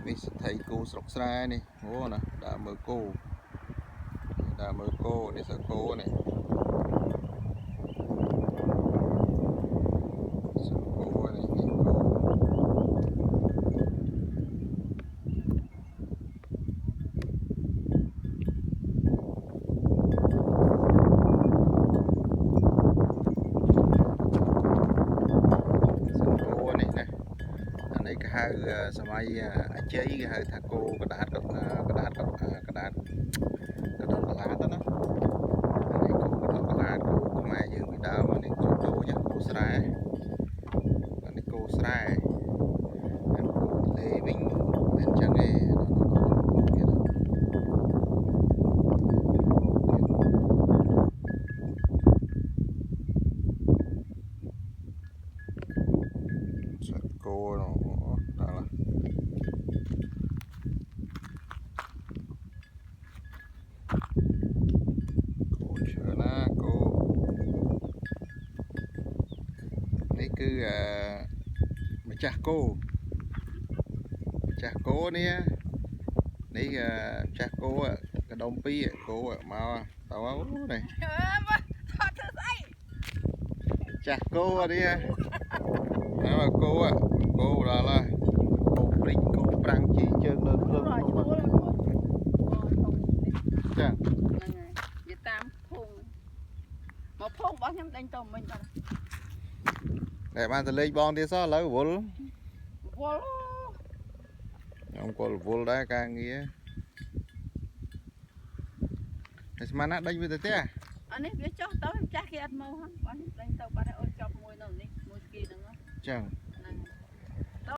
នេះស្ថិតគោស្រុកស្រែនេះអូណាដើរមើលគោនេះសើគោនេះសើគោនេះគេហៅសម័យអាជ័យគេហៅថាគោកដាតកដាតកដាតទៅណានេះគោកដាតកដាតគោខ្មែរយើងពីដើមនេះគោតូចគោស្រែនេះគោស្រែហើយគោលេវិញមិនចឹងទេគោដល់នេះគឺម្ចាស់គោនេះនេះម្ចាស់គោកដុំពីរគោមកទៅនេះចាស់គោនេះហើយគោដល់ហើយគោព្រិចគោប្រាំងជីជើងលើខ្លួនចាហ្នឹងហើយនិយាយតាមភូមិមកភូមិរបស់ខ្ញុំដេញទៅមិញបាទតែបានទៅលេងបងទៀតសោះឥឡូវវល់ខ្ញុំក៏រវល់ដែរការងារតែស្មានណាដេញវាទៅផ្ទះអានេះវាចុះទៅចាស់គេអត់មកហ្នឹងបងដេញទៅបាត់ហើយអូនចប់មួយនៅនេះមួយស្គីហ្នឹងចឹង